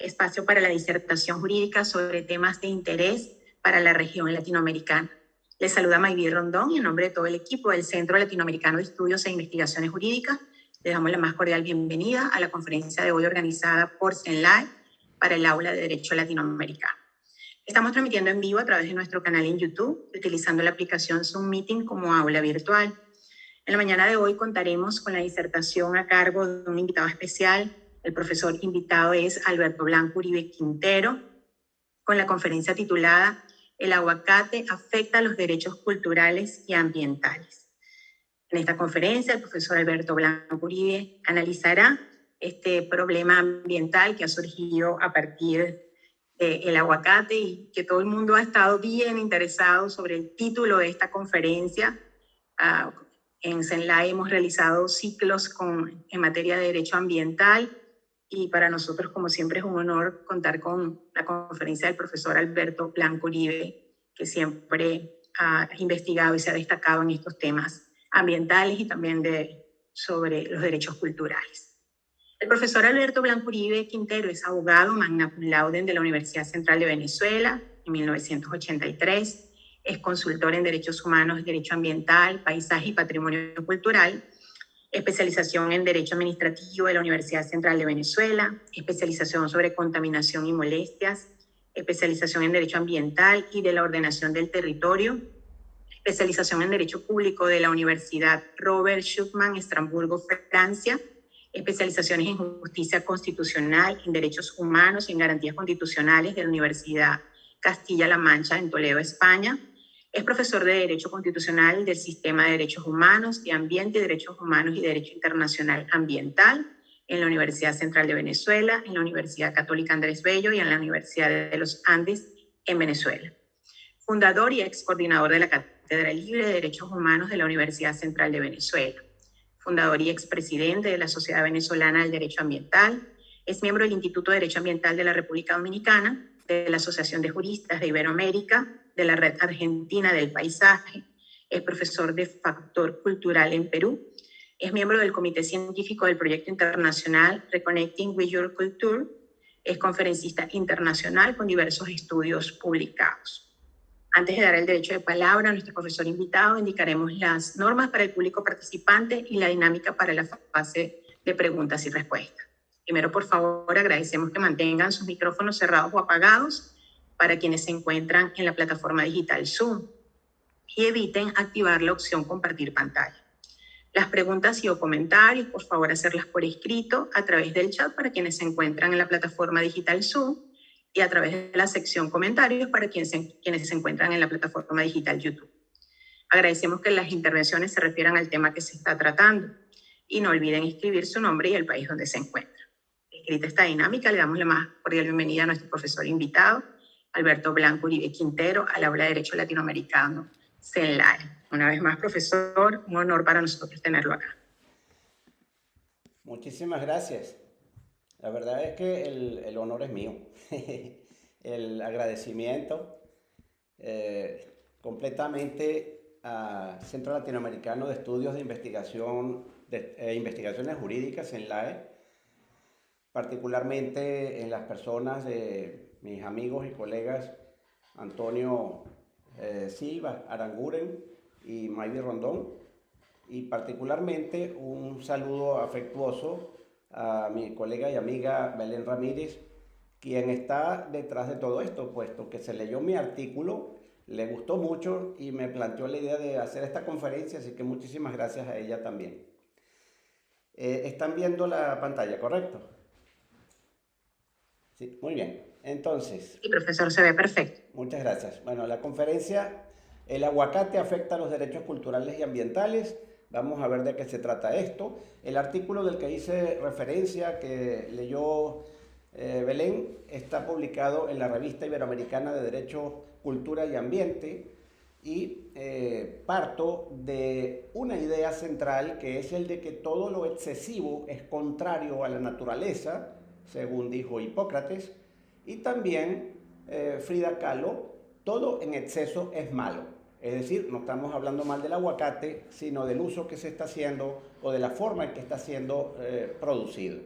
espacio para la disertación jurídica sobre temas de interés para la región latinoamericana. Les saluda Mayvi Rondón y en nombre de todo el equipo del Centro Latinoamericano de Estudios e Investigaciones Jurídicas, les damos la más cordial bienvenida a la conferencia de hoy organizada por CENLAE para el Aula de Derecho Latinoamericano. Estamos transmitiendo en vivo a través de nuestro canal en YouTube, utilizando la aplicación Zoom Meeting como aula virtual. En la mañana de hoy contaremos con la disertación a cargo de un invitado especial. El profesor invitado es Alberto Blanco Uribe Quintero, con la conferencia titulada El aguacate afecta a los derechos culturales y ambientales. En esta conferencia, el profesor Alberto Blanco Uribe analizará este problema ambiental que ha surgido a partir del aguacate y que todo el mundo ha estado bien interesado sobre el título de esta conferencia. En CENLAE hemos realizado ciclos en materia de derecho ambiental y para nosotros, como siempre, es un honor contar con la conferencia del profesor Alberto Blanco Uribe, que siempre ha investigado y se ha destacado en estos temas ambientales y también sobre los derechos culturales. El profesor Alberto Blanco Uribe Quintero es abogado magna cum laude de la Universidad Central de Venezuela en 1983. Es consultor en Derechos Humanos, Derecho Ambiental, Paisaje y Patrimonio Cultural. Especialización en Derecho Administrativo de la Universidad Central de Venezuela. Especialización sobre contaminación y molestias. Especialización en Derecho Ambiental y de la Ordenación del Territorio. Especialización en Derecho Público de la Universidad Robert Schuman, Estrasburgo, Francia. Especializaciones en Justicia Constitucional, en Derechos Humanos y en Garantías Constitucionales de la Universidad Castilla-La Mancha, en Toledo, España. Es profesor de Derecho Constitucional del Sistema de Derechos Humanos, de Ambiente, Derechos Humanos y Derecho Internacional Ambiental en la Universidad Central de Venezuela, en la Universidad Católica Andrés Bello y en la Universidad de los Andes en Venezuela. Fundador y ex coordinador de la Cátedra Libre de Derechos Humanos de la Universidad Central de Venezuela. Fundador y expresidente de la Sociedad Venezolana del Derecho Ambiental. Es miembro del Instituto de Derecho Ambiental de la República Dominicana, de la Asociación de Juristas de Iberoamérica, de la Red Argentina del Paisaje. Es profesor de Factor Cultural en Perú. Es miembro del Comité Científico del Proyecto Internacional Reconnecting with Your Culture. Es conferencista internacional con diversos estudios publicados. Antes de dar el derecho de palabra a nuestro profesor invitado, indicaremos las normas para el público participante y la dinámica para la fase de preguntas y respuestas. Primero, por favor, agradecemos que mantengan sus micrófonos cerrados o apagados para quienes se encuentran en la plataforma digital Zoom y eviten activar la opción compartir pantalla. Las preguntas y o comentarios, por favor, hacerlas por escrito a través del chat para quienes se encuentran en la plataforma digital Zoom y a través de la sección comentarios para quienes se encuentran en la plataforma digital YouTube. Agradecemos que las intervenciones se refieran al tema que se está tratando y no olviden escribir su nombre y el país donde se encuentran. Escrita esta dinámica, le damos la más cordial bienvenida a nuestro profesor invitado, Alberto Blanco Uribe Quintero, al Aula de Derecho Latinoamericano, CENLAE. Una vez más, profesor, un honor para nosotros tenerlo acá. Muchísimas gracias. La verdad es que el honor es mío. El agradecimiento completamente al Centro Latinoamericano de Estudios de Investigación Investigaciones Jurídicas, CENLAE, particularmente en las personas de mis amigos y colegas Antonio Silva Aranguren y Mayvi Rondón, y particularmente un saludo afectuoso a mi colega y amiga Belén Ramírez, quien está detrás de todo esto, puesto que se leyó mi artículo, le gustó mucho y me planteó la idea de hacer esta conferencia, así que muchísimas gracias a ella también. ¿Están viendo la pantalla, correcto? Sí, muy bien. Entonces... Sí, profesor, se ve perfecto. Muchas gracias. Bueno, la conferencia El aguacate afecta a los derechos culturales y ambientales. Vamos a ver de qué se trata esto. El artículo del que hice referencia, que leyó Belén, está publicado en la Revista Iberoamericana de Derecho, Cultura y Ambiente y parto de una idea central que es el de que todo lo excesivo es contrario a la naturaleza, según dijo Hipócrates, y también Frida Kahlo, todo en exceso es malo. Es decir, no estamos hablando mal del aguacate, sino del uso que se está haciendo o de la forma en que está siendo producido.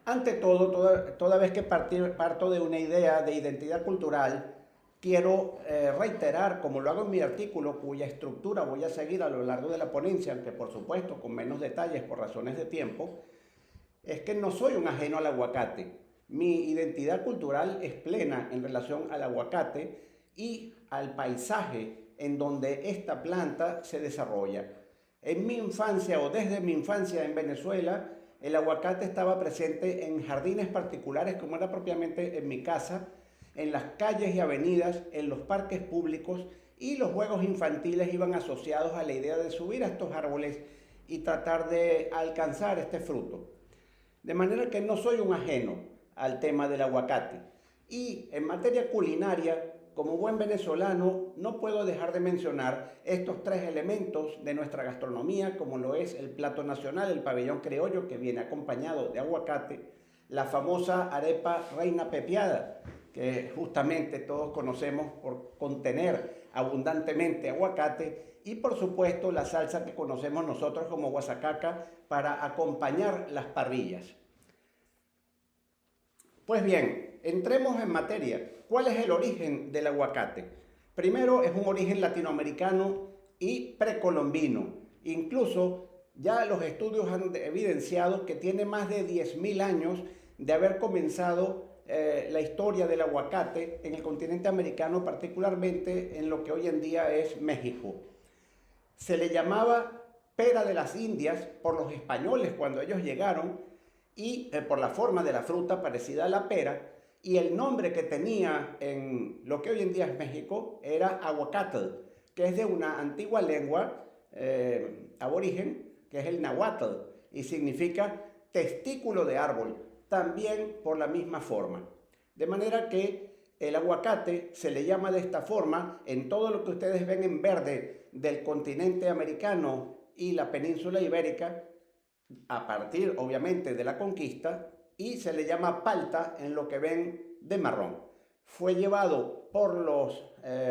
Ante todo, toda vez que parto de una idea de identidad cultural, quiero reiterar, como lo hago en mi artículo, cuya estructura voy a seguir a lo largo de la ponencia, aunque por supuesto con menos detalles por razones de tiempo, es que no soy un ajeno al aguacate. Mi identidad cultural es plena en relación al aguacate y al paisaje en donde esta planta se desarrolla. En mi infancia o desde mi infancia en Venezuela, el aguacate estaba presente en jardines particulares, como era propiamente en mi casa, en las calles y avenidas, en los parques públicos, y los juegos infantiles iban asociados a la idea de subir a estos árboles y tratar de alcanzar este fruto. De manera que no soy un ajeno al tema del aguacate. Y en materia culinaria, como buen venezolano, no puedo dejar de mencionar estos tres elementos de nuestra gastronomía, como lo es el plato nacional, el pabellón criollo, que viene acompañado de aguacate, la famosa arepa reina pepiada, que justamente todos conocemos por contener abundantemente aguacate, y por supuesto la salsa que conocemos nosotros como guasacaca para acompañar las parrillas. Pues bien, entremos en materia. ¿Cuál es el origen del aguacate? Primero, es un origen latinoamericano y precolombino. Incluso ya los estudios han evidenciado que tiene más de 10.000 años de haber comenzado la historia del aguacate en el continente americano, particularmente en lo que hoy en día es México. Se le llamaba pera de las Indias por los españoles cuando ellos llegaron y por la forma de la fruta parecida a la pera, y el nombre que tenía en lo que hoy en día es México era aguacatl, que es de una antigua lengua aborigen, que es el nahuatl, y significa testículo de árbol, también por la misma forma. De manera que el aguacate se le llama de esta forma en todo lo que ustedes ven en verde del continente americano y la península ibérica, a partir obviamente de la conquista, y se le llama palta en lo que ven de marrón. Fue llevado por los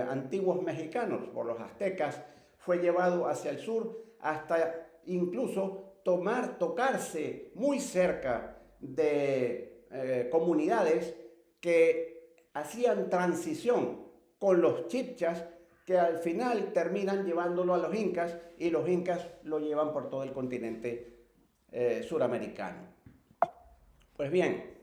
antiguos mexicanos, por los aztecas, fue llevado hacia el sur hasta incluso tocarse muy cerca de comunidades que hacían transición con los chibchas, que al final terminan llevándolo a los incas, y los incas lo llevan por todo el continente suramericano. Pues bien,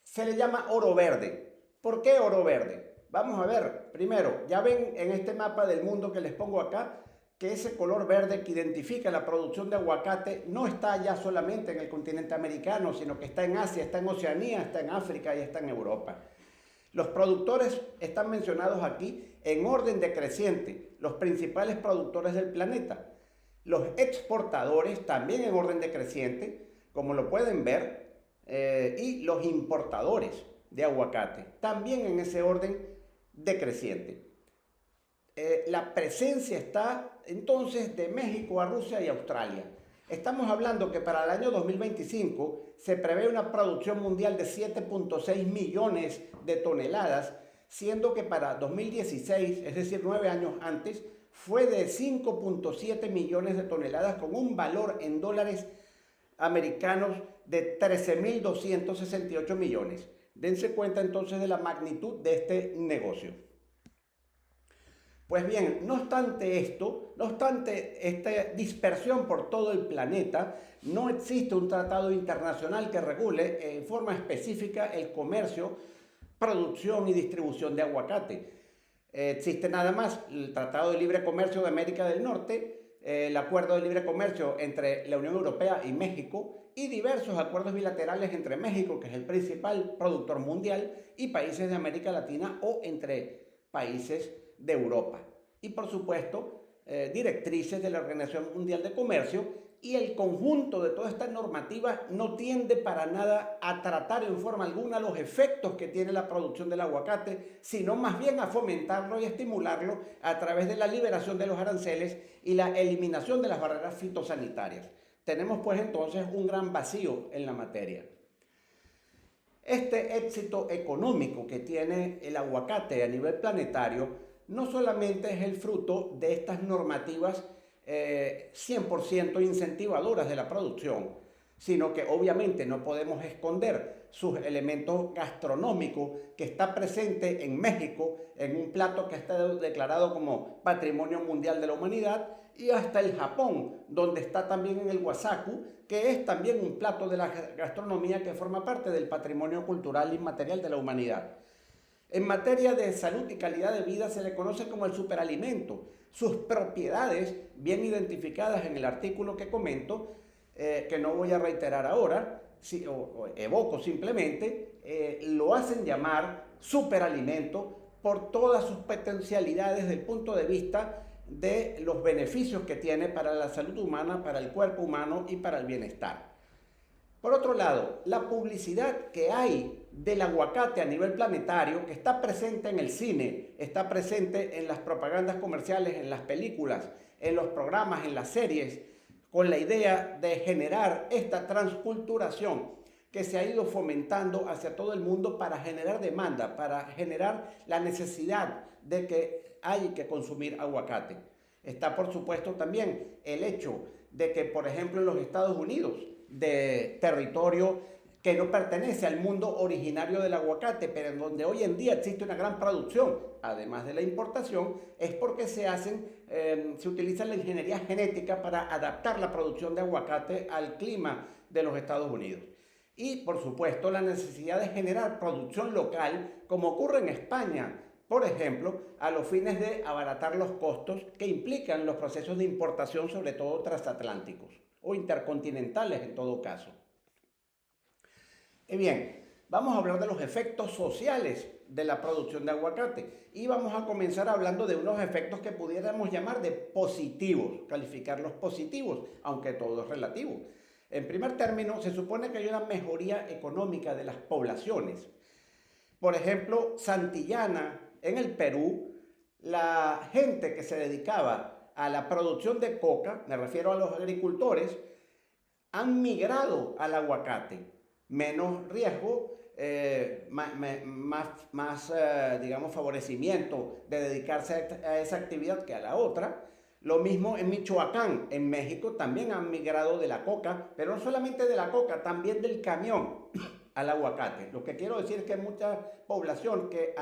se le llama oro verde. ¿Por qué oro verde? Vamos a ver, primero, ya ven en este mapa del mundo que les pongo acá, que ese color verde que identifica la producción de aguacate no está ya solamente en el continente americano, sino que está en Asia, está en Oceanía, está en África y está en Europa. Los productores están mencionados aquí en orden decreciente, los principales productores del planeta. Los exportadores también en orden decreciente, como lo pueden ver, y los importadores de aguacate también en ese orden decreciente. La presencia está entonces de México a Rusia y Australia. Estamos hablando que para el año 2025 se prevé una producción mundial de 7.6 millones de toneladas, siendo que para 2016, es decir, 9 años antes, fue de 5.7 millones de toneladas con un valor en dólares americanos de 13.268 millones. Dense cuenta entonces de la magnitud de este negocio. Pues bien, no obstante esto, no obstante esta dispersión por todo el planeta, no existe un tratado internacional que regule en forma específica el comercio, producción y distribución de aguacate. Existe nada más el Tratado de Libre Comercio de América del Norte, el Acuerdo de Libre Comercio entre la Unión Europea y México, y diversos acuerdos bilaterales entre México, que es el principal productor mundial, y países de América Latina o entre países de Europa. Y por supuesto, directrices de la Organización Mundial de Comercio, y el conjunto de toda esta normativa no tiende para nada a tratar en forma alguna los efectos que tiene la producción del aguacate, sino más bien a fomentarlo y estimularlo a través de la liberación de los aranceles y la eliminación de las barreras fitosanitarias. Tenemos pues entonces un gran vacío en la materia. Este éxito económico que tiene el aguacate a nivel planetario no solamente es el fruto de estas normativas 100% incentivadoras de la producción, sino que obviamente no podemos esconder sus elementos gastronómicos que está presente en México, en un plato que está declarado como Patrimonio Mundial de la Humanidad, y hasta el Japón, donde está también en el wasaku, que es también un plato de la gastronomía que forma parte del patrimonio cultural inmaterial de la humanidad. En materia de salud y calidad de vida se le conoce como el superalimento. Sus propiedades, bien identificadas en el artículo que comento, que no voy a reiterar ahora, o evoco simplemente, lo hacen llamar superalimento por todas sus potencialidades desde el punto de vista de los beneficios que tiene para la salud humana, para el cuerpo humano y para el bienestar. Por otro lado, la publicidad que hay del aguacate a nivel planetario, que está presente en el cine, está presente en las propagandas comerciales, en las películas, en los programas, en las series, con la idea de generar esta transculturación que se ha ido fomentando hacia todo el mundo para generar demanda, para generar la necesidad de que hay que consumir aguacate. Está, por supuesto, también el hecho de que, por ejemplo, en los Estados Unidos, de territorio que no pertenece al mundo originario del aguacate, pero en donde hoy en día existe una gran producción, además de la importación, es porque se utiliza la ingeniería genética para adaptar la producción de aguacate al clima de los Estados Unidos. Y, por supuesto, la necesidad de generar producción local, como ocurre en España, por ejemplo, a los fines de abaratar los costos que implican los procesos de importación, sobre todo transatlánticos o intercontinentales en todo caso. Y bien, vamos a hablar de los efectos sociales de la producción de aguacate y vamos a comenzar hablando de unos efectos que pudiéramos llamar de positivos, calificarlos positivos, aunque todo es relativo. En primer término, se supone que hay una mejoría económica de las poblaciones. Por ejemplo, Santillana, en el Perú, la gente que se dedicaba a la producción de coca, me refiero a los agricultores, han migrado al aguacate. Menos riesgo, digamos, favorecimiento de dedicarse a esa actividad que a la otra. Lo mismo en Michoacán, en México también han migrado de la coca, pero no solamente de la coca, también del camión al aguacate. Lo que quiero decir es que mucha población que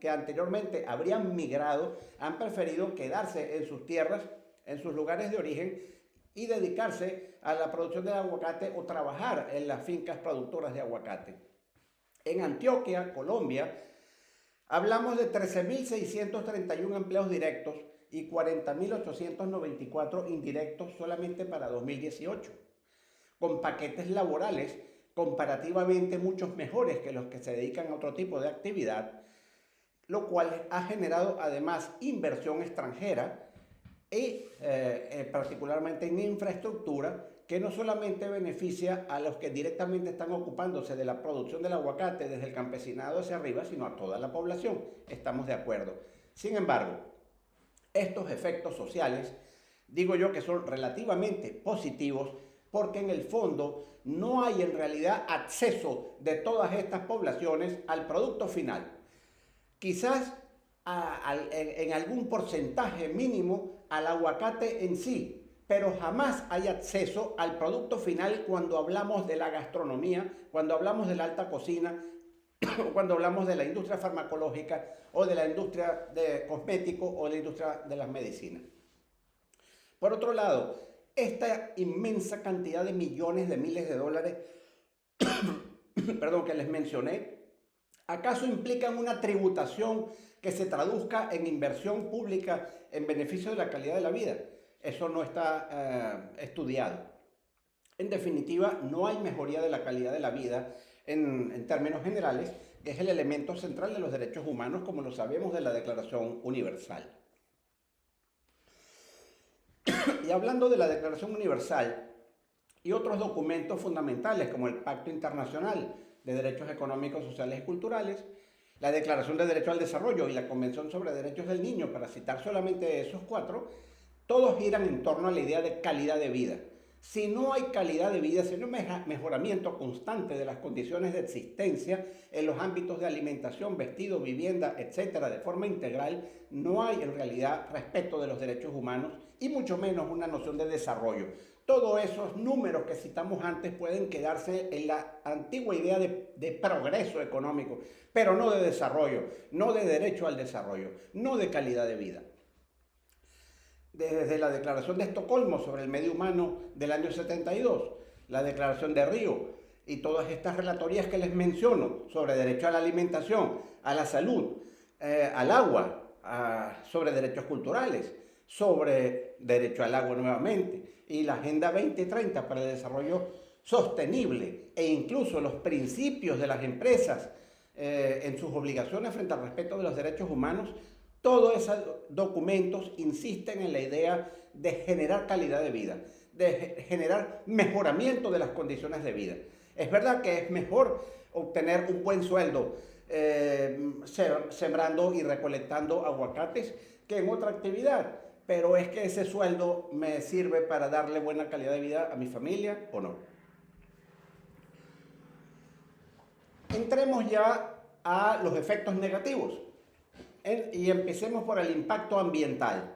anteriormente habrían migrado han preferido quedarse en sus tierras, en sus lugares de origen y dedicarse a la producción del aguacate o trabajar en las fincas productoras de aguacate. En Antioquia, Colombia, hablamos de 13.631 empleos directos y 40.894 indirectos solamente para 2018, con paquetes laborales comparativamente muchos mejores que los que se dedican a otro tipo de actividad, lo cual ha generado además inversión extranjera y particularmente en infraestructura que no solamente beneficia a los que directamente están ocupándose de la producción del aguacate desde el campesinado hacia arriba, sino a toda la población. Estamos de acuerdo. Sin embargo, estos efectos sociales, digo yo que son relativamente positivos, porque en el fondo no hay en realidad acceso de todas estas poblaciones al producto final. Quizás en algún porcentaje mínimo al aguacate en sí, pero jamás hay acceso al producto final cuando hablamos de la gastronomía, cuando hablamos de la alta cocina, o cuando hablamos de la industria farmacológica o de la industria de cosméticos o de la industria de las medicinas. Por otro lado, esta inmensa cantidad de millones de miles de dólares que les mencioné, ¿acaso implican una tributación que se traduzca en inversión pública en beneficio de la calidad de la vida? Eso no está estudiado. En definitiva, no hay mejoría de la calidad de la vida en términos generales, que es el elemento central de los derechos humanos, como lo sabemos de la Declaración Universal. Y hablando de la Declaración Universal y otros documentos fundamentales como el Pacto Internacional de Derechos Económicos, Sociales y Culturales, la Declaración de Derecho al Desarrollo y la Convención sobre Derechos del Niño, para citar solamente esos cuatro, todos giran en torno a la idea de calidad de vida. Si no hay calidad de vida, si no hay mejoramiento constante de las condiciones de existencia en los ámbitos de alimentación, vestido, vivienda, etcétera, de forma integral, no hay en realidad respeto de los derechos humanos y mucho menos una noción de desarrollo. todos esos números que citamos antes pueden quedarse en la antigua idea de progreso económico, pero no de desarrollo, no de derecho al desarrollo, no de calidad de vida. Desde la Declaración de Estocolmo sobre el Medio Humano del año 72, la Declaración de Río y todas estas relatorías que les menciono sobre derecho a la alimentación, a la salud, al agua, sobre derechos culturales, sobre derecho al agua nuevamente, y la Agenda 2030 para el desarrollo sostenible e incluso los principios de las empresas en sus obligaciones frente al respeto de los derechos humanos. Todos esos documentos insisten en la idea de generar calidad de vida, de generar mejoramiento de las condiciones de vida. Es verdad que es mejor obtener un buen sueldo sembrando y recolectando aguacates que en otra actividad, pero es que ese sueldo me sirve para darle buena calidad de vida a mi familia o no. Entremos ya a los efectos negativos. Y empecemos por el impacto ambiental.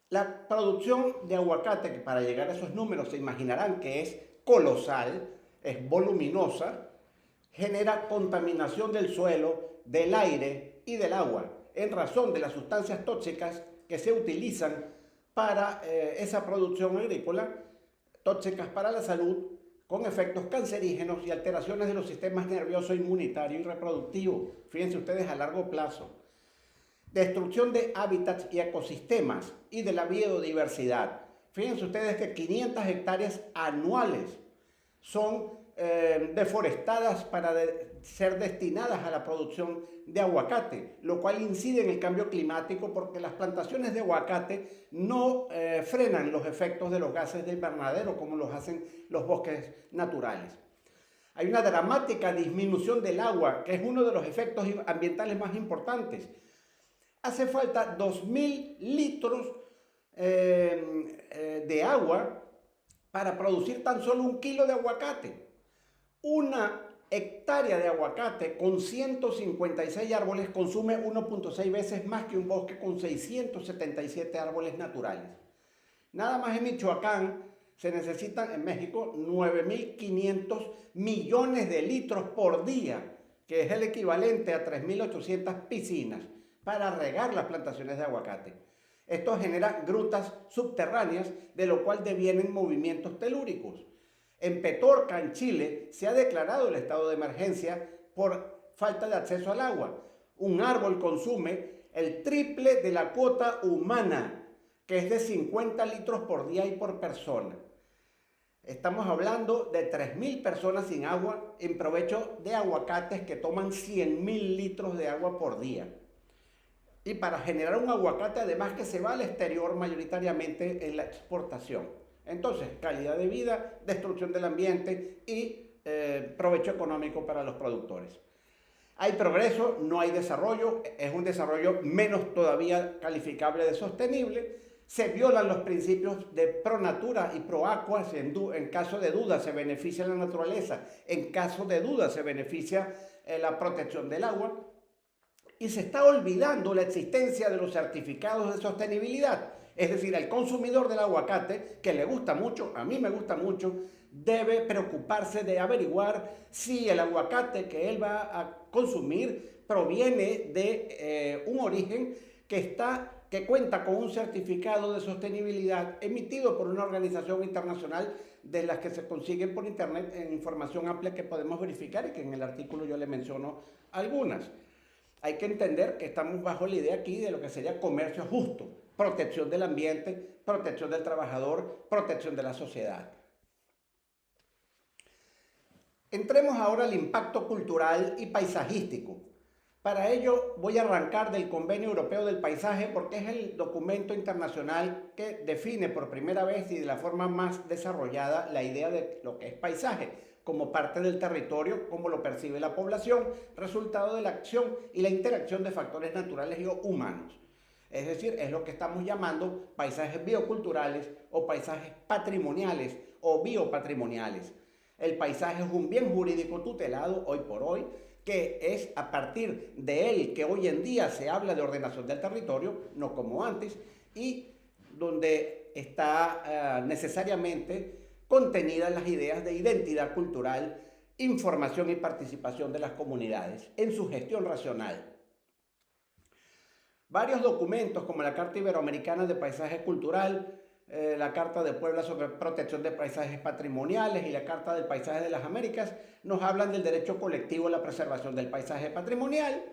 La producción de aguacate, que para llegar a esos números se imaginarán que es colosal, es voluminosa, genera contaminación del suelo, del aire y del agua, en razón de las sustancias tóxicas que se utilizan para esa producción agrícola, tóxicas para la salud, con efectos cancerígenos y alteraciones de los sistemas nervioso, inmunitario y reproductivo. Fíjense ustedes a largo plazo. Destrucción de hábitats y ecosistemas y de la biodiversidad. Fíjense ustedes que 500 hectáreas anuales son deforestadas para ser destinadas a la producción de aguacate, lo cual incide en el cambio climático porque las plantaciones de aguacate no frenan los efectos de los gases de invernadero como los hacen los bosques naturales. Hay una dramática disminución del agua, que es uno de los efectos ambientales más importantes. Hace falta 2.000 litros de agua para producir tan solo 1 kilo de aguacate. Una hectárea de aguacate con 156 árboles consume 1.6 veces más que un bosque con 677 árboles naturales. Nada más en Michoacán se necesitan en México 9.500 millones de litros por día, que es el equivalente a 3.800 piscinas para regar las plantaciones de aguacate. Esto genera grutas subterráneas, de lo cual devienen movimientos telúricos. En Petorca, en Chile, se ha declarado el estado de emergencia por falta de acceso al agua. Un árbol consume el triple de la cuota humana, que es de 50 litros por día y por persona. Estamos hablando de 3.000 personas sin agua en provecho de aguacates que toman 100.000 litros de agua por día. Y para generar un aguacate, además que se va al exterior mayoritariamente en la exportación. Entonces, calidad de vida, destrucción del ambiente y provecho económico para los productores. Hay progreso, no hay desarrollo, es un desarrollo menos todavía calificable de sostenible. Se violan los principios de pro natura y pro aqua. En caso de duda se beneficia la naturaleza, en caso de duda se beneficia la protección del agua. Y se está olvidando la existencia de los certificados de sostenibilidad. Es decir, el consumidor del aguacate, que le gusta mucho, a mí me gusta mucho, debe preocuparse de averiguar si el aguacate que él va a consumir proviene de un origen que cuenta con un certificado de sostenibilidad emitido por una organización internacional de las que se consiguen por internet en información amplia que podemos verificar y que en el artículo yo le menciono algunas. Hay que entender que estamos bajo la idea aquí de lo que sería comercio justo, protección del ambiente, protección del trabajador, protección de la sociedad. Entremos ahora al impacto cultural y paisajístico. Para ello voy a arrancar del Convenio Europeo del Paisaje porque es el documento internacional que define por primera vez y de la forma más desarrollada la idea de lo que es paisaje como parte del territorio, como lo percibe la población, resultado de la acción y la interacción de factores naturales y humanos. Es decir, es lo que estamos llamando paisajes bioculturales o paisajes patrimoniales o biopatrimoniales. El paisaje es un bien jurídico tutelado hoy por hoy, que es a partir de él que hoy en día se habla de ordenación del territorio, no como antes, y donde donde está necesariamente contenidas las ideas de identidad cultural, información y participación de las comunidades en su gestión racional. Varios documentos como la Carta Iberoamericana de Paisaje Cultural, la Carta de Puebla sobre protección de paisajes patrimoniales y la Carta del Paisaje de las Américas nos hablan del derecho colectivo a la preservación del paisaje patrimonial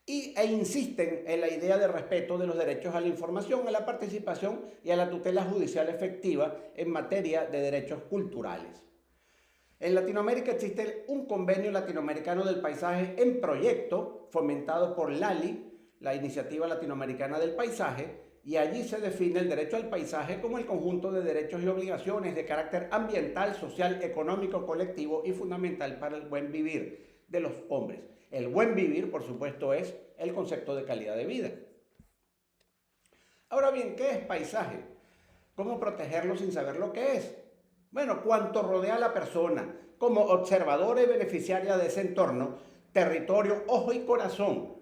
e insisten en la idea de respeto de los derechos a la información, a la participación y a la tutela judicial efectiva en materia de derechos culturales. En Latinoamérica existe un convenio latinoamericano del paisaje en proyecto fomentado por LALI, la Iniciativa Latinoamericana del Paisaje, y allí se define el derecho al paisaje como el conjunto de derechos y obligaciones de carácter ambiental, social, económico, colectivo y fundamental para el buen vivir de los hombres. El buen vivir, por supuesto, es el concepto de calidad de vida. Ahora bien, ¿qué es paisaje? ¿Cómo protegerlo sin saber lo que es? Bueno, cuanto rodea a la persona como observadora y beneficiaria de ese entorno, territorio, ojo y corazón,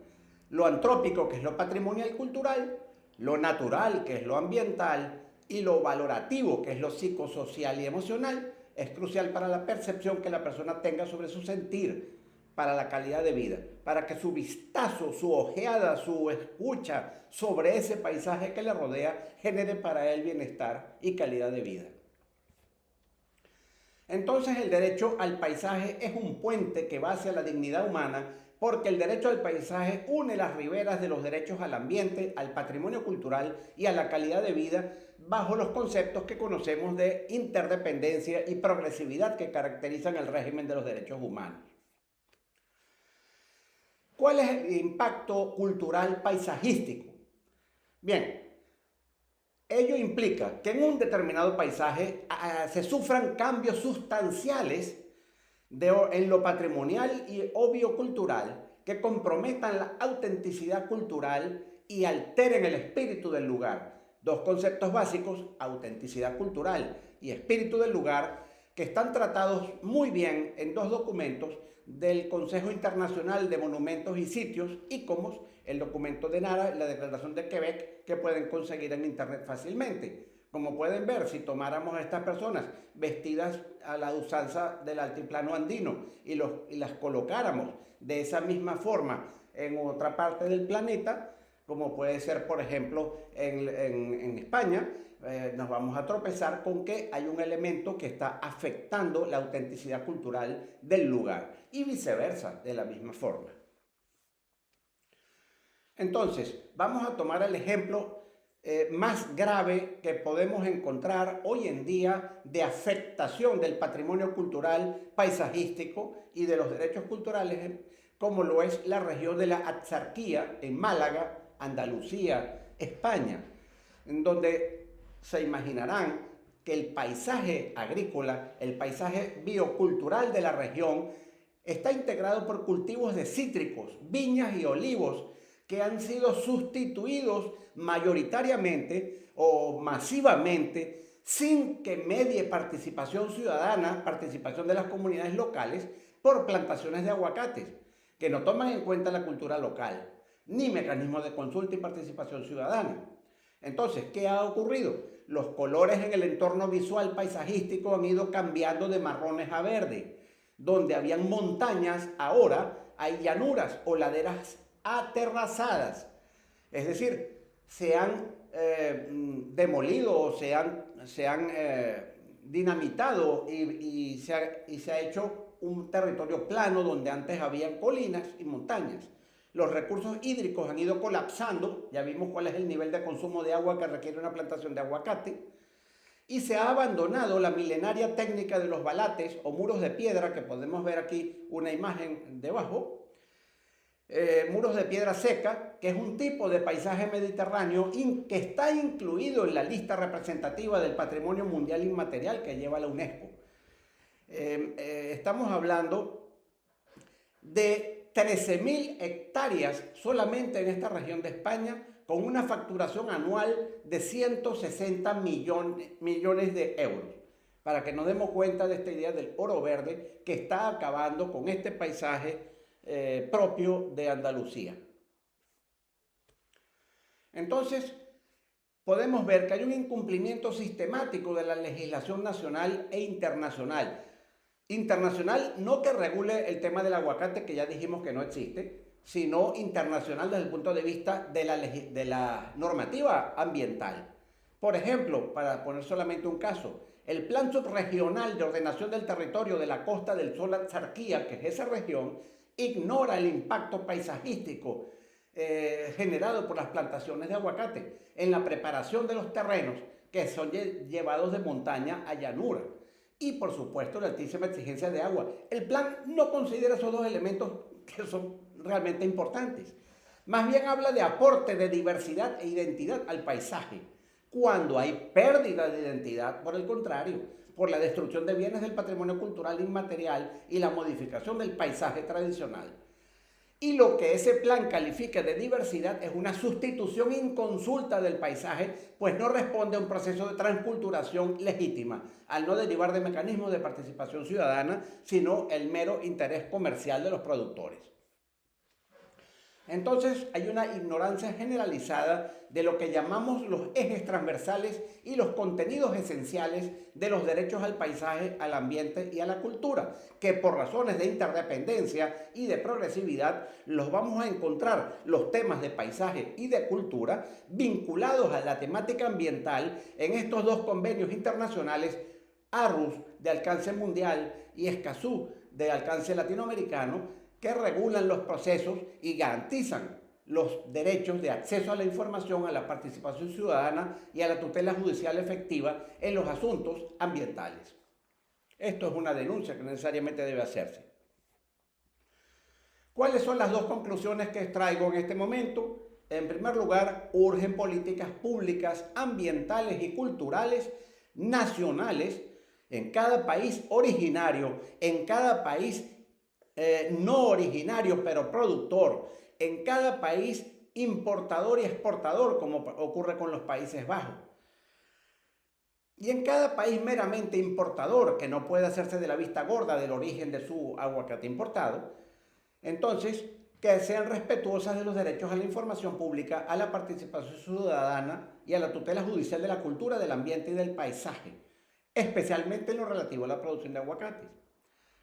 lo antrópico, que es lo patrimonial y cultural, lo natural, que es lo ambiental, y lo valorativo, que es lo psicosocial y emocional, es crucial para la percepción que la persona tenga sobre su sentir, para la calidad de vida, para que su vistazo, su ojeada, su escucha sobre ese paisaje que le rodea genere para él bienestar y calidad de vida. Entonces el derecho al paisaje es un puente que va hacia la dignidad humana, porque el derecho al paisaje une las riberas de los derechos al ambiente, al patrimonio cultural y a la calidad de vida bajo los conceptos que conocemos de interdependencia y progresividad que caracterizan el régimen de los derechos humanos. ¿Cuál es el impacto cultural paisajístico? Bien, ello implica que en un determinado paisaje se sufran cambios sustanciales en lo patrimonial o biocultural que comprometan la autenticidad cultural y alteren el espíritu del lugar. Dos conceptos básicos, autenticidad cultural y espíritu del lugar, que están tratados muy bien en dos documentos del Consejo Internacional de Monumentos y Sitios, ICOMOS, el documento de Nara, la Declaración de Quebec, que pueden conseguir en internet fácilmente. Como pueden ver, si tomáramos a estas personas vestidas a la usanza del altiplano andino y las colocáramos de esa misma forma en otra parte del planeta, como puede ser, por ejemplo, en España, nos vamos a tropezar con que hay un elemento que está afectando la autenticidad cultural del lugar y viceversa, de la misma forma. Entonces, vamos a tomar el ejemplo más grave que podemos encontrar hoy en día de afectación del patrimonio cultural, paisajístico y de los derechos culturales, como lo es la región de la Axarquía en Málaga, Andalucía, España, en donde se imaginarán que el paisaje agrícola, el paisaje biocultural de la región, está integrado por cultivos de cítricos, viñas y olivos que han sido sustituidos mayoritariamente o masivamente sin que medie participación ciudadana, participación de las comunidades locales, por plantaciones de aguacates que no toman en cuenta la cultura local, ni mecanismos de consulta y participación ciudadana. Entonces, ¿qué ha ocurrido? Los colores en el entorno visual paisajístico han ido cambiando de marrones a verde. Donde habían montañas, ahora hay llanuras o laderas aterrazadas. Es decir, se han demolido o se han dinamitado y se ha hecho un territorio plano donde antes habían colinas y montañas. Los recursos hídricos han ido colapsando, ya vimos cuál es el nivel de consumo de agua que requiere una plantación de aguacate, y se ha abandonado la milenaria técnica de los balates o muros de piedra, que podemos ver aquí una imagen debajo, muros de piedra seca, que es un tipo de paisaje mediterráneo que está incluido en la lista representativa del Patrimonio Mundial Inmaterial que lleva la UNESCO. Estamos hablando de 13.000 hectáreas solamente en esta región de España, con una facturación anual de 160 millones de euros. Para que nos demos cuenta de esta idea del oro verde que está acabando con este paisaje propio de Andalucía. Entonces, podemos ver que hay un incumplimiento sistemático de la legislación nacional e internacional. Internacional, no que regule el tema del aguacate, que ya dijimos que no existe, sino internacional desde el punto de vista de la normativa ambiental. Por ejemplo, para poner solamente un caso, el Plan Subregional de Ordenación del Territorio de la Costa del Sol Axarquía, que es esa región, ignora el impacto paisajístico generado por las plantaciones de aguacate en la preparación de los terrenos que son llevados de montaña a llanura. Y por supuesto la altísima exigencia de agua. El plan no considera esos dos elementos que son realmente importantes. Más bien habla de aporte de diversidad e identidad al paisaje, cuando hay pérdida de identidad, por el contrario, por la destrucción de bienes del patrimonio cultural inmaterial y la modificación del paisaje tradicional. Y lo que ese plan califica de diversidad es una sustitución inconsulta del paisaje, pues no responde a un proceso de transculturación legítima, al no derivar de mecanismos de participación ciudadana, sino el mero interés comercial de los productores. Entonces hay una ignorancia generalizada de lo que llamamos los ejes transversales y los contenidos esenciales de los derechos al paisaje, al ambiente y a la cultura, que por razones de interdependencia y de progresividad los vamos a encontrar los temas de paisaje y de cultura vinculados a la temática ambiental en estos dos convenios internacionales, Aarhus de alcance mundial y Escazú de alcance latinoamericano, que regulan los procesos y garantizan los derechos de acceso a la información, a la participación ciudadana y a la tutela judicial efectiva en los asuntos ambientales. Esto es una denuncia que necesariamente debe hacerse. ¿Cuáles son las dos conclusiones que extraigo en este momento? En primer lugar, urgen políticas públicas ambientales y culturales nacionales en cada país originario, en cada país no originario pero productor, en cada país importador y exportador, como ocurre con los Países Bajos, y en cada país meramente importador, que no puede hacerse de la vista gorda del origen de su aguacate importado. Entonces, que sean respetuosas de los derechos a la información pública, a la participación ciudadana y a la tutela judicial de la cultura, del ambiente y del paisaje, especialmente en lo relativo a la producción de aguacates.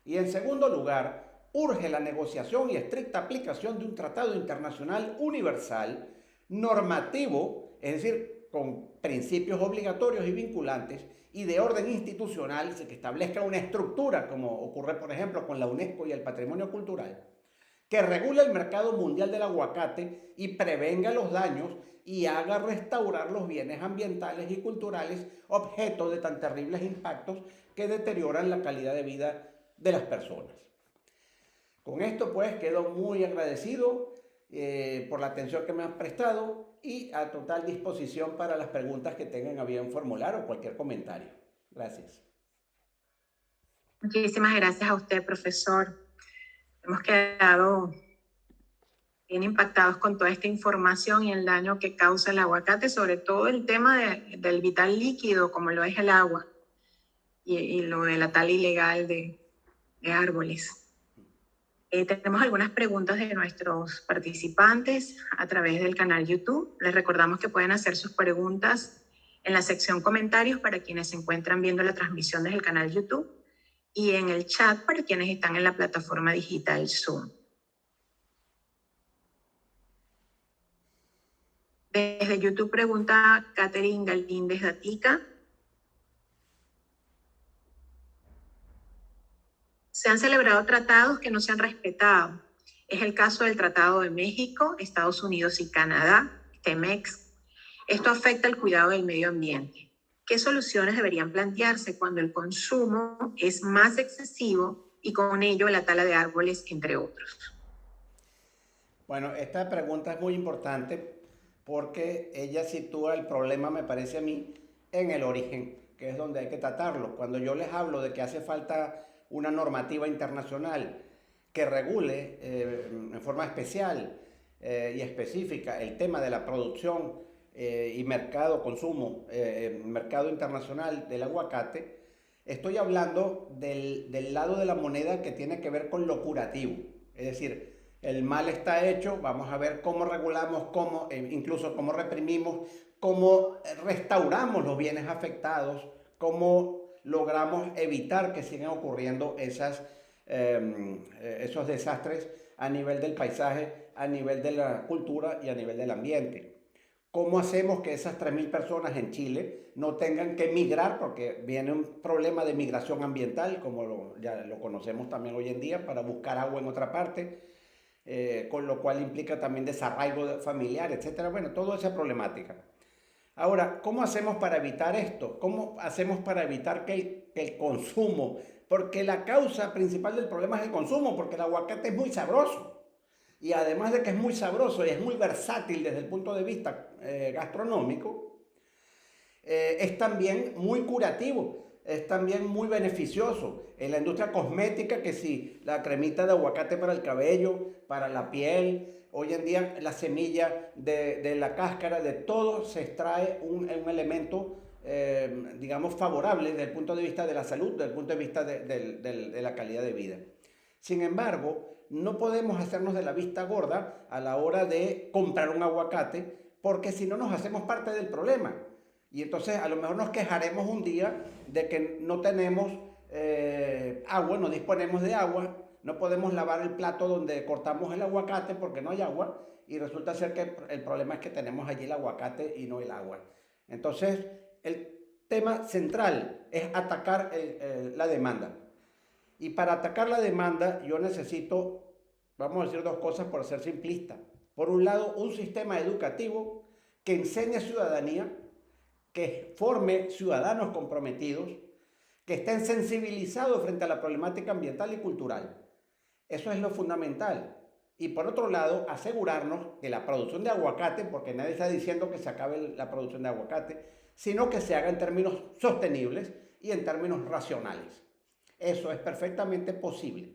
Y en segundo lugar, urge la negociación y estricta aplicación de un tratado internacional universal, normativo, es decir, con principios obligatorios y vinculantes, y de orden institucional, que establezca una estructura, como ocurre, por ejemplo, con la UNESCO y el patrimonio cultural, que regule el mercado mundial del aguacate y prevenga los daños y haga restaurar los bienes ambientales y culturales objeto de tan terribles impactos que deterioran la calidad de vida de las personas. Con esto pues quedo muy agradecido por la atención que me han prestado y a total disposición para las preguntas que tengan a bien formular o cualquier comentario. Gracias. Muchísimas gracias a usted, profesor. Hemos quedado bien impactados con toda esta información y el daño que causa el aguacate, sobre todo el tema del vital líquido, como lo es el agua, y lo de la tala ilegal de árboles. Tenemos algunas preguntas de nuestros participantes a través del canal YouTube. Les recordamos que pueden hacer sus preguntas en la sección comentarios para quienes se encuentran viendo la transmisión desde el canal YouTube y en el chat para quienes están en la plataforma digital Zoom. Desde YouTube pregunta Catherine Galíndez Datica. Se han celebrado tratados que no se han respetado. Es el caso del Tratado de México, Estados Unidos y Canadá, TEMEX. Esto afecta el cuidado del medio ambiente. ¿Qué soluciones deberían plantearse cuando el consumo es más excesivo y con ello la tala de árboles, entre otros? Bueno, esta pregunta es muy importante porque ella sitúa el problema, me parece a mí, en el origen, que es donde hay que tratarlo. Cuando yo les hablo de que hace falta una normativa internacional que regule en forma especial y específica el tema de la producción y mercado, consumo, mercado internacional del aguacate, estoy hablando del lado de la moneda que tiene que ver con lo curativo. Es decir, el mal está hecho, vamos a ver cómo regulamos, incluso cómo reprimimos cómo restauramos los bienes afectados, cómo logramos evitar que sigan ocurriendo esos desastres a nivel del paisaje, a nivel de la cultura y a nivel del ambiente. ¿Cómo hacemos que esas 3.000 personas en Chile no tengan que migrar? Porque viene un problema de migración ambiental, como ya lo conocemos también hoy en día, para buscar agua en otra parte, con lo cual implica también desarraigo familiar, etcétera. Bueno, toda esa problemática. Ahora, ¿cómo hacemos para evitar esto? ¿Cómo hacemos para evitar que el consumo? Porque la causa principal del problema es el consumo, porque el aguacate es muy sabroso. Y además de que es muy sabroso y es muy versátil desde el punto de vista gastronómico, es también muy curativo, es también muy beneficioso. En la industria cosmética, que sí, la cremita de aguacate para el cabello, para la piel, hoy en día la semilla de la cáscara, de todo se extrae un elemento, digamos, favorable desde el punto de vista de la salud, desde el punto de vista de la calidad de vida. Sin embargo, no podemos hacernos de la vista gorda a la hora de comprar un aguacate, porque si no nos hacemos parte del problema. Y entonces a lo mejor nos quejaremos un día de que no tenemos agua, no disponemos de agua, no podemos lavar el plato donde cortamos el aguacate porque no hay agua, y resulta ser que el problema es que tenemos allí el aguacate y no el agua. Entonces, el tema central es atacar la demanda. Y para atacar la demanda yo necesito, vamos a decir dos cosas por ser simplista. Por un lado, un sistema educativo que enseñe ciudadanía, que forme ciudadanos comprometidos, que estén sensibilizados frente a la problemática ambiental y cultural. Eso es lo fundamental. Y por otro lado, asegurarnos que la producción de aguacate, porque nadie está diciendo que se acabe la producción de aguacate, sino que se haga en términos sostenibles y en términos racionales. Eso es perfectamente posible.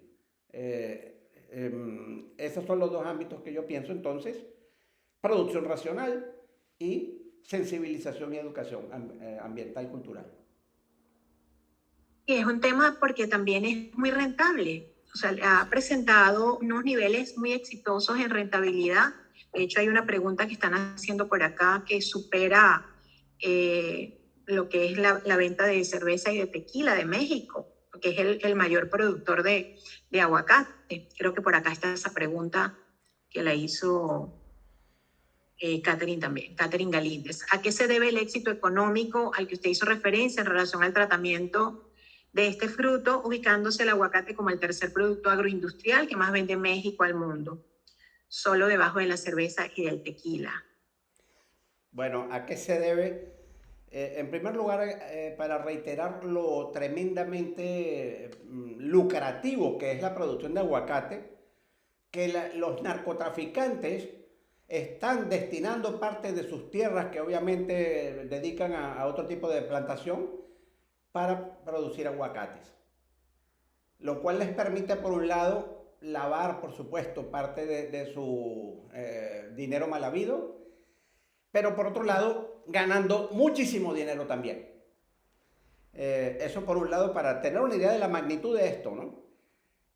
Esos son los dos ámbitos que yo pienso entonces: producción racional y sensibilización y educación ambiental y cultural. Y es un tema porque también es muy rentable. O sea, ha presentado unos niveles muy exitosos en rentabilidad. De hecho, hay una pregunta que están haciendo por acá que supera lo que es la venta de cerveza y de tequila de México, que es el mayor productor de aguacate. Creo que por acá está esa pregunta que la hizo Catherine también, Catherine Galíndez. ¿A qué se debe el éxito económico al que usted hizo referencia en relación al tratamiento de este fruto, ubicándose el aguacate como el tercer producto agroindustrial que más vende México al mundo, solo debajo de la cerveza y del tequila? Bueno, ¿a qué se debe? En primer lugar, para reiterar lo tremendamente lucrativo que es la producción de aguacate, que los narcotraficantes están destinando parte de sus tierras, que obviamente dedican a otro tipo de plantación, para producir aguacates. Lo cual les permite, por un lado, lavar, por supuesto, parte de su dinero mal habido, pero por otro lado, ganando muchísimo dinero también. Eso por un lado, para tener una idea de la magnitud de esto, ¿no?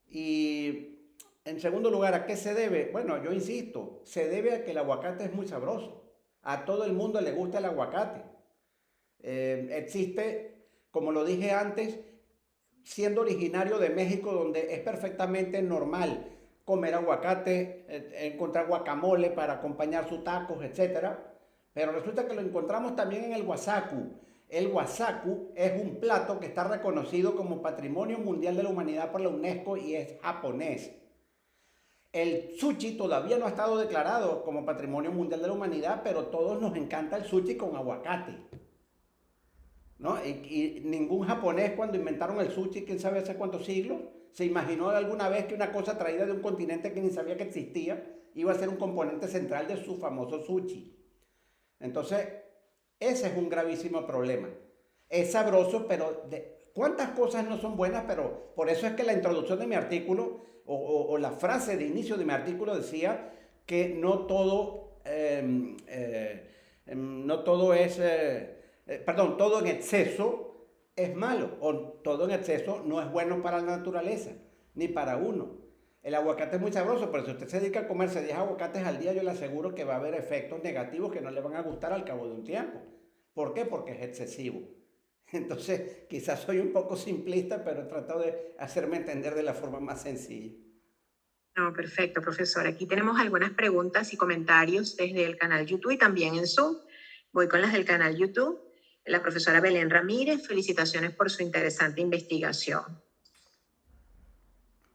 Y en segundo lugar, ¿a qué se debe? Bueno, yo insisto, se debe a que el aguacate es muy sabroso. A todo el mundo le gusta el aguacate. Existe, como lo dije antes, siendo originario de México, donde es perfectamente normal comer aguacate, encontrar guacamole para acompañar sus tacos, etcétera. Pero resulta que lo encontramos también en el wasaku. El wasaku es un plato que está reconocido como Patrimonio Mundial de la Humanidad por la UNESCO y es japonés. El sushi todavía no ha estado declarado como Patrimonio Mundial de la Humanidad, pero todos nos encanta el sushi con aguacate, ¿no? Y ningún japonés, cuando inventaron el sushi, quién sabe hace cuántos siglos, se imaginó alguna vez que una cosa traída de un continente que ni sabía que existía iba a ser un componente central de su famoso sushi. Entonces, ese es un gravísimo problema. Es sabroso, pero ¿cuántas cosas no son buenas? Pero por eso es que la introducción de mi artículo o la frase de inicio de mi artículo decía que no todo todo en exceso es malo, o todo en exceso no es bueno para la naturaleza, ni para uno. El aguacate es muy sabroso, pero si usted se dedica a comerse 10 aguacates al día, yo le aseguro que va a haber efectos negativos que no le van a gustar al cabo de un tiempo. ¿Por qué? Porque es excesivo. Entonces, quizás soy un poco simplista, pero he tratado de hacerme entender de la forma más sencilla. No, perfecto, profesor. Aquí tenemos algunas preguntas y comentarios desde el canal YouTube y también en Zoom. Voy con las del canal YouTube. La profesora Belén Ramírez, felicitaciones por su interesante investigación.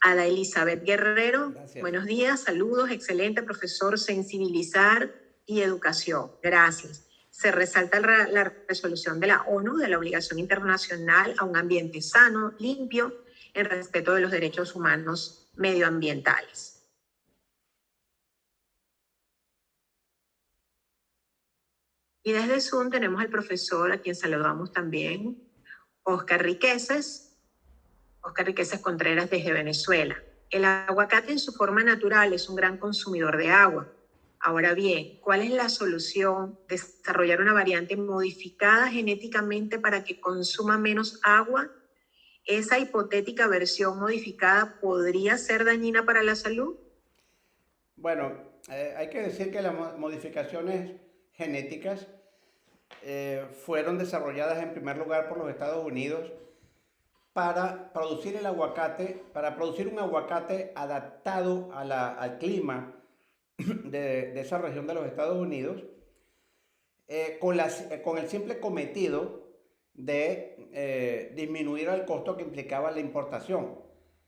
Ada Elizabeth Guerrero, Gracias. buenos días, saludos, excelente profesor, sensibilizar y educación. Gracias. Se resalta la resolución de la ONU de la obligación internacional a un ambiente sano, limpio, en respeto de los derechos humanos medioambientales. Y desde Zoom tenemos al profesor, a quien saludamos también, Oscar Riqueses. Oscar Riqueses Contreras desde Venezuela. El aguacate en su forma natural es un gran consumidor de agua. Ahora bien, ¿cuál es la solución? ¿Desarrollar una variante modificada genéticamente para que consuma menos agua? ¿Esa hipotética versión modificada podría ser dañina para la salud? Bueno, hay que decir que las modificaciones genéticas fueron desarrolladas en primer lugar por los Estados Unidos para producir el aguacate, para producir un aguacate adaptado al clima de esa región de los Estados Unidos, con el simple cometido de disminuir el costo que implicaba la importación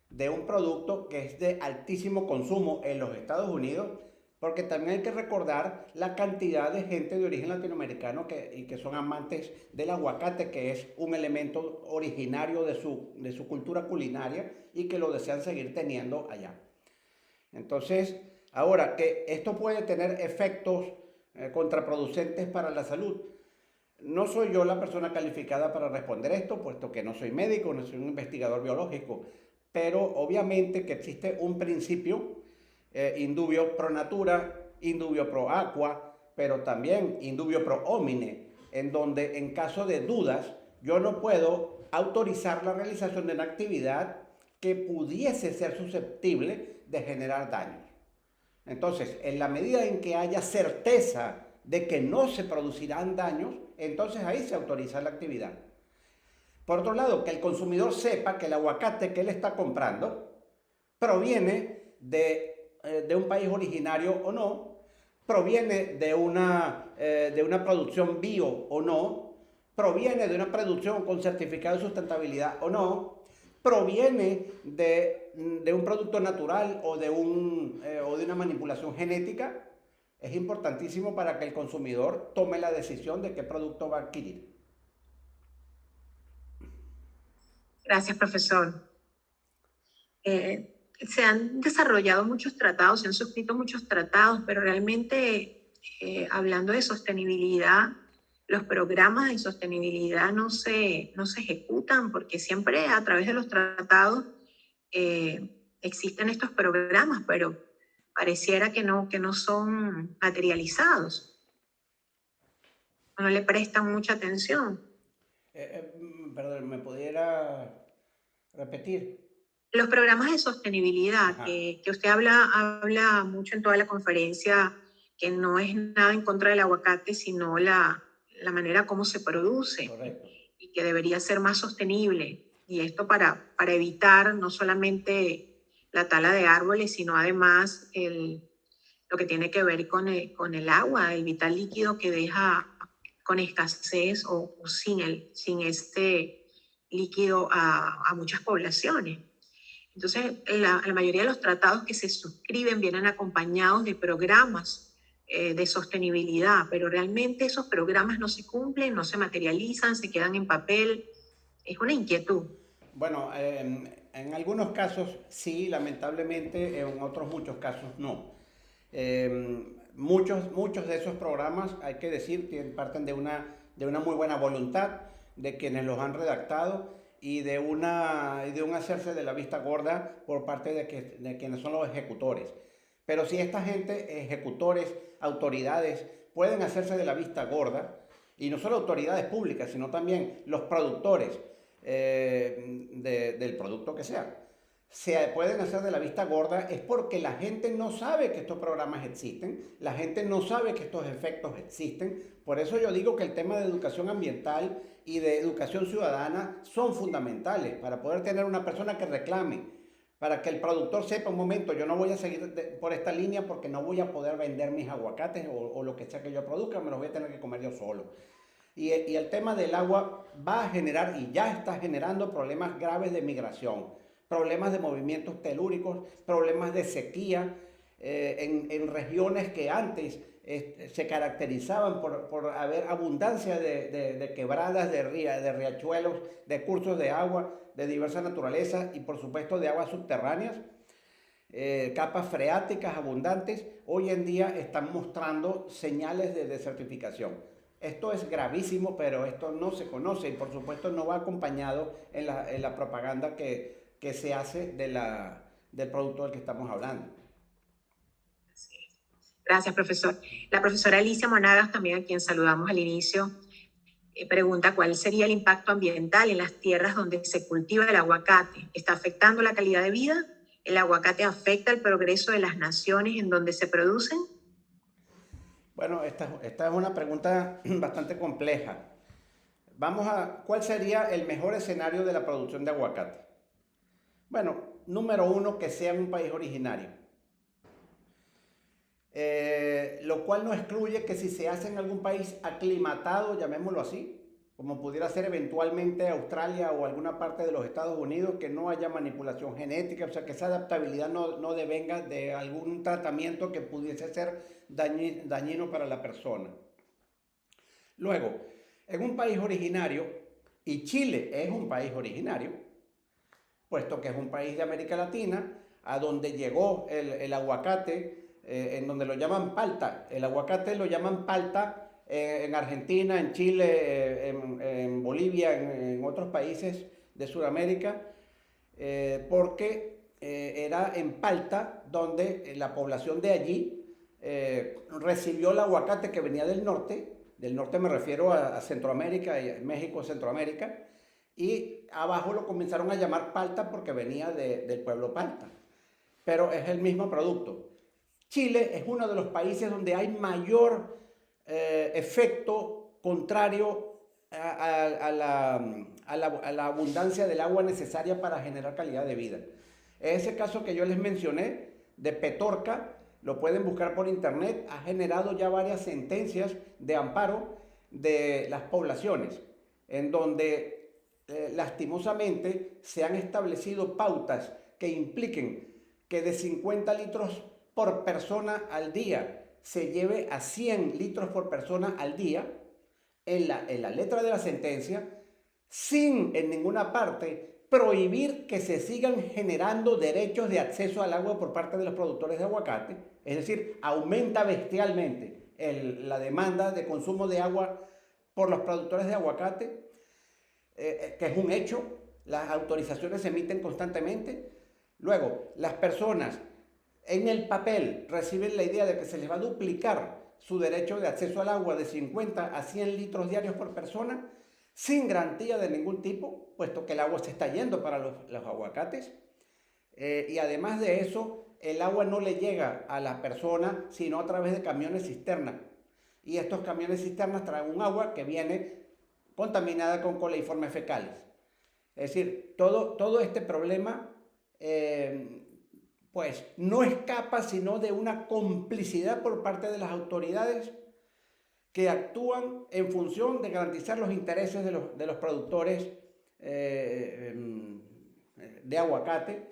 de un producto que es de altísimo consumo en los Estados Unidos, porque también hay que recordar la cantidad de gente de origen latinoamericano que son amantes del aguacate, que es un elemento originario de su cultura culinaria y que lo desean seguir teniendo allá. Entonces, ahora que esto puede tener efectos contraproducentes para la salud, no soy yo la persona calificada para responder esto, puesto que no soy médico, no soy un investigador biológico, pero obviamente que existe un principio indubio pro natura, indubio pro aqua, pero también indubio pro homine, en donde en caso de dudas yo no puedo autorizar la realización de una actividad que pudiese ser susceptible de generar daños. Entonces, en la medida en que haya certeza de que no se producirán daños, entonces ahí se autoriza la actividad. Por otro lado, que el consumidor sepa que el aguacate que él está comprando proviene de un país originario o no, proviene de una producción bio o no, proviene de una producción con certificado de sustentabilidad o no, proviene de un producto natural o de una manipulación genética. Es importantísimo para que el consumidor tome la decisión de qué producto va a adquirir. Gracias, profesor. Se han desarrollado muchos tratados, se han suscrito muchos tratados, pero realmente, hablando de sostenibilidad, los programas de sostenibilidad no se ejecutan porque siempre a través de los tratados existen estos programas, pero pareciera que no son materializados. No le prestan mucha atención. Perdón, ¿me pudiera repetir? Los programas de sostenibilidad que usted habla mucho en toda la conferencia, que no es nada en contra del aguacate, sino la manera como se produce. Correcto. Y que debería ser más sostenible. Y esto para evitar no solamente la tala de árboles, sino además lo que tiene que ver con el agua, el vital líquido que deja con escasez o sin este líquido a muchas poblaciones. Entonces, la mayoría de los tratados que se suscriben vienen acompañados de programas de sostenibilidad, pero realmente esos programas no se cumplen, no se materializan, se quedan en papel. Es una inquietud. Bueno, en algunos casos sí, lamentablemente, en otros muchos casos no. Muchos de esos programas, hay que decir, parten de una muy buena voluntad de quienes los han redactado y de un hacerse de la vista gorda por parte de quienes son los ejecutores. Pero si esta gente, ejecutores, autoridades, pueden hacerse de la vista gorda, y no solo autoridades públicas, sino también los productores del producto que sea, se pueden hacer de la vista gorda es porque la gente no sabe que estos programas existen, la gente no sabe que estos efectos existen. Por eso yo digo que el tema de educación ambiental y de educación ciudadana son fundamentales para poder tener una persona que reclame, para que el productor sepa un momento, yo no voy a seguir por esta línea porque no voy a poder vender mis aguacates o lo que sea que yo produzca, me los voy a tener que comer yo solo. Y el tema del agua va a generar y ya está generando problemas graves de migración, problemas de movimientos telúricos, problemas de sequía en regiones que antes se caracterizaban por haber abundancia de quebradas, de riachuelos, de cursos de agua de diversa naturaleza y por supuesto de aguas subterráneas. Capas freáticas abundantes, hoy en día están mostrando señales de desertificación. Esto es gravísimo, pero esto no se conoce y por supuesto no va acompañado en la propaganda que se hace del producto del que estamos hablando. Gracias, profesor. La profesora Alicia Monagas, también a quien saludamos al inicio, pregunta cuál sería el impacto ambiental en las tierras donde se cultiva el aguacate. ¿Está afectando la calidad de vida? ¿El aguacate afecta el progreso de las naciones en donde se producen? Bueno, esta es una pregunta bastante compleja. ¿Cuál sería el mejor escenario de la producción de aguacate? Bueno, número uno, que sea en un país originario. Lo cual no excluye que si se hace en algún país aclimatado, llamémoslo así, como pudiera ser eventualmente Australia o alguna parte de los Estados Unidos, que no haya manipulación genética, o sea, que esa adaptabilidad no devenga de algún tratamiento que pudiese ser dañino para la persona. Luego, en un país originario, y Chile es un país originario, puesto que es un país de América Latina, a donde llegó el aguacate, en donde lo llaman palta. El aguacate lo llaman palta en Argentina, en Chile, en Bolivia, en otros países de Sudamérica, porque era en Palta donde la población de allí recibió el aguacate que venía del norte me refiero a Centroamérica, México, Centroamérica, y abajo lo comenzaron a llamar palta porque venía del pueblo palta, pero es el mismo producto. Chile es uno de los países donde hay mayor efecto contrario a la abundancia del agua necesaria para generar calidad de vida. Ese caso que yo les mencioné de Petorca, lo pueden buscar por internet, ha generado ya varias sentencias de amparo de las poblaciones, en donde lastimosamente se han establecido pautas que impliquen que de 50 litros por persona al día se lleve a 100 litros por persona al día en la letra de la sentencia, sin en ninguna parte prohibir que se sigan generando derechos de acceso al agua por parte de los productores de aguacate. Es decir, aumenta bestialmente la demanda de consumo de agua por los productores de aguacate, que es un hecho. Las autorizaciones se emiten constantemente. Luego, las personas en el papel reciben la idea de que se les va a duplicar su derecho de acceso al agua de 50 a 100 litros diarios por persona, sin garantía de ningún tipo, puesto que el agua se está yendo para los aguacates. Y además de eso, el agua no le llega a la persona, sino a través de camiones cisterna. Y estos camiones cisternas traen un agua que viene contaminada con coliformes fecales. Es decir, todo este problema pues no escapa sino de una complicidad por parte de las autoridades que actúan en función de garantizar los intereses de los productores de aguacate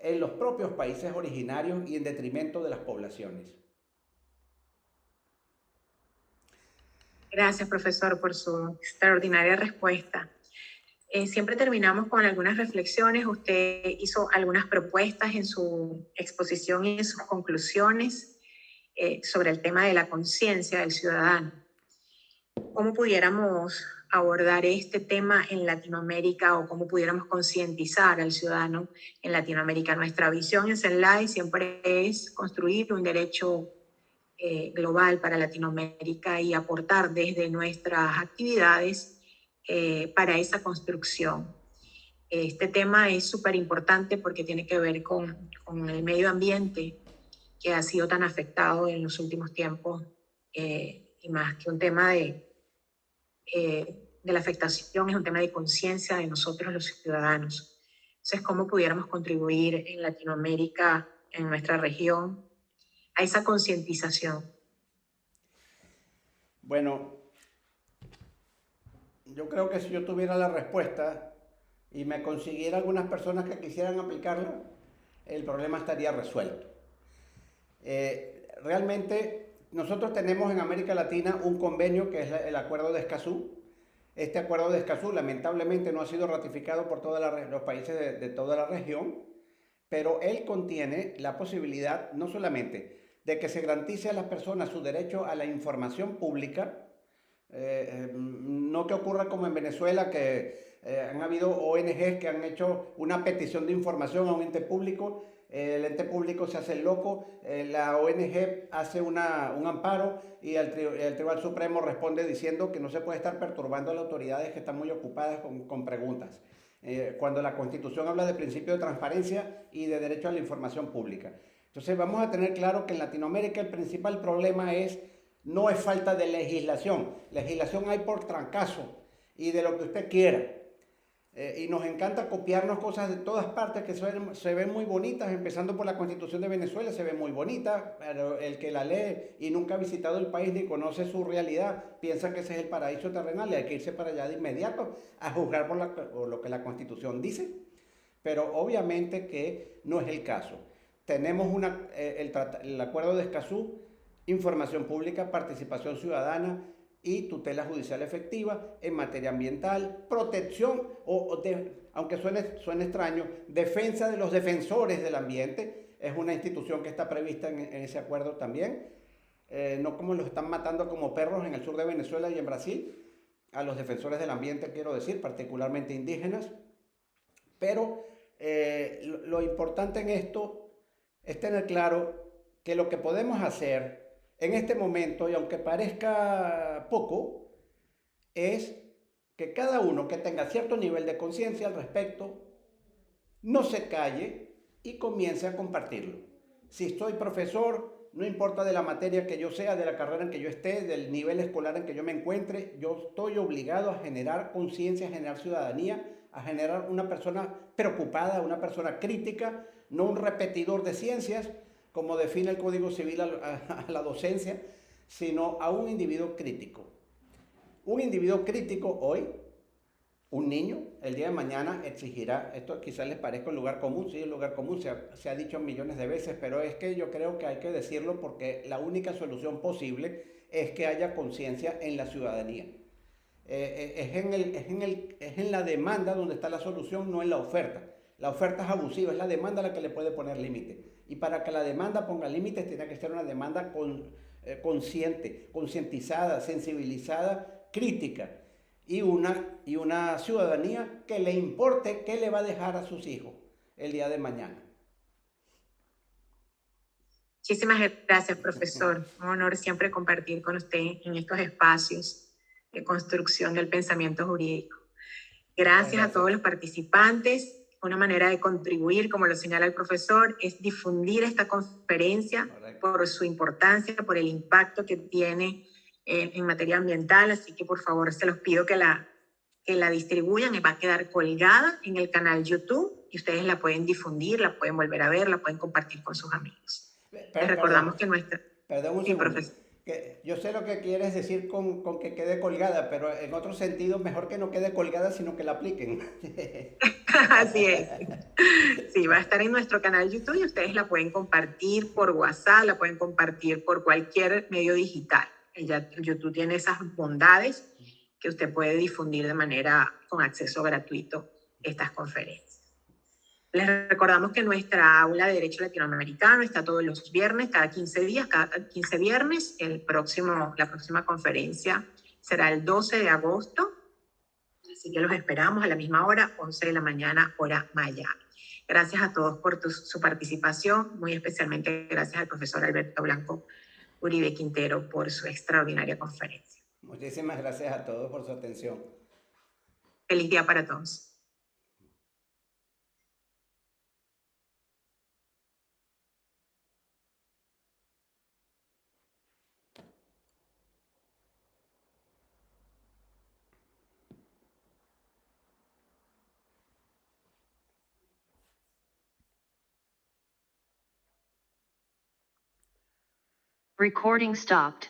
en los propios países originarios y en detrimento de las poblaciones. Gracias, profesor, por su extraordinaria respuesta. Siempre terminamos con algunas reflexiones. Usted hizo algunas propuestas en su exposición y en sus conclusiones sobre el tema de la conciencia del ciudadano. ¿Cómo pudiéramos abordar este tema en Latinoamérica o cómo pudiéramos concientizar al ciudadano en Latinoamérica? Nuestra visión en CENLAI siempre es construir un derecho global para Latinoamérica y aportar desde nuestras actividades para esa construcción. Este tema es súper importante porque tiene que ver con el medio ambiente que ha sido tan afectado en los últimos tiempos, y más que un tema de la afectación, es un tema de conciencia de nosotros los ciudadanos. Entonces, ¿cómo pudiéramos contribuir en Latinoamérica, en nuestra región, a esa concientización? Bueno, yo creo que si yo tuviera la respuesta y me consiguiera algunas personas que quisieran aplicarla, el problema estaría resuelto. Realmente nosotros tenemos en América Latina un convenio que es el Acuerdo de Escazú. Este Acuerdo de Escazú lamentablemente no ha sido ratificado por todos los países de toda la región, pero él contiene la posibilidad no solamente de que se garantice a las personas su derecho a la información pública, no que ocurra como en Venezuela, que han habido ONGs que han hecho una petición de información a un ente público, el ente público se hace el loco, la ONG hace un amparo y el Tribunal Supremo responde diciendo que no se puede estar perturbando a las autoridades que están muy ocupadas con preguntas. Cuando la Constitución habla de principio de transparencia y de derecho a la información pública. Entonces vamos a tener claro que en Latinoamérica el principal problema no es falta de legislación. Legislación hay por trancazo y de lo que usted quiera. Y nos encanta copiarnos cosas de todas partes que se ven muy bonitas, empezando por la Constitución de Venezuela, se ve muy bonita, pero el que la lee y nunca ha visitado el país ni conoce su realidad, piensa que ese es el paraíso terrenal y hay que irse para allá de inmediato a juzgar por lo que la Constitución dice. Pero obviamente que no es el caso. Tenemos el Acuerdo de Escazú, información pública, participación ciudadana y tutela judicial efectiva en materia ambiental, protección, aunque suene extraño, defensa de los defensores del ambiente, es una institución que está prevista en ese acuerdo también, no como los están matando como perros en el sur de Venezuela y en Brasil, a los defensores del ambiente quiero decir, particularmente indígenas, pero lo importante en esto es tener claro que lo que podemos hacer en este momento, y aunque parezca poco, es que cada uno que tenga cierto nivel de conciencia al respecto, no se calle y comience a compartirlo. Si soy profesor, no importa de la materia que yo sea, de la carrera en que yo esté, del nivel escolar en que yo me encuentre, yo estoy obligado a generar conciencia, a generar ciudadanía, a generar una persona preocupada, una persona crítica, no un repetidor de ciencias, como define el Código Civil a la docencia, sino a un individuo crítico. Un individuo crítico hoy, un niño, el día de mañana exigirá, esto quizás les parezca un lugar común, sí, un lugar común, se ha dicho millones de veces, pero es que yo creo que hay que decirlo porque la única solución posible es que haya conciencia en la ciudadanía. Es en la demanda donde está la solución, no en la oferta. La oferta es abusiva, es la demanda la que le puede poner límite. Y para que la demanda ponga límites, tiene que ser una demanda consciente, concientizada, sensibilizada, crítica. Y una ciudadanía que le importe qué le va a dejar a sus hijos el día de mañana. Muchísimas gracias, profesor. Un honor siempre compartir con usted en estos espacios de construcción del pensamiento jurídico. Gracias a todos los participantes. Una manera de contribuir, como lo señala el profesor, es difundir esta conferencia. Correcto. Por su importancia, por el impacto que tiene en materia ambiental. Así que, por favor, se los pido que la distribuyan. Va a quedar colgada en el canal YouTube y ustedes la pueden difundir, la pueden volver a ver, la pueden compartir con sus amigos. Les recordamos que nuestra... Perdón un segundo. Profesor. Que yo sé lo que quieres decir con que quede colgada, pero en otro sentido, mejor que no quede colgada, sino que la apliquen. Así es. Sí, va a estar en nuestro canal YouTube y ustedes la pueden compartir por WhatsApp, la pueden compartir por cualquier medio digital. YouTube tiene esas bondades que usted puede difundir con acceso gratuito estas conferencias. Les recordamos que nuestra aula de Derecho Latinoamericano está todos los viernes, cada 15 días, cada 15 viernes. La próxima conferencia será el 12 de agosto. Así que los esperamos a la misma hora, 11 de la mañana, hora Miami. Gracias a todos por su participación, muy especialmente gracias al profesor Alberto Blanco Uribe Quintero por su extraordinaria conferencia. Muchísimas gracias a todos por su atención. Feliz día para todos. Recording stopped.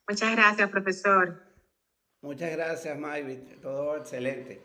Muchas gracias, profesor. Muchas gracias, Maybrit. Todo excelente.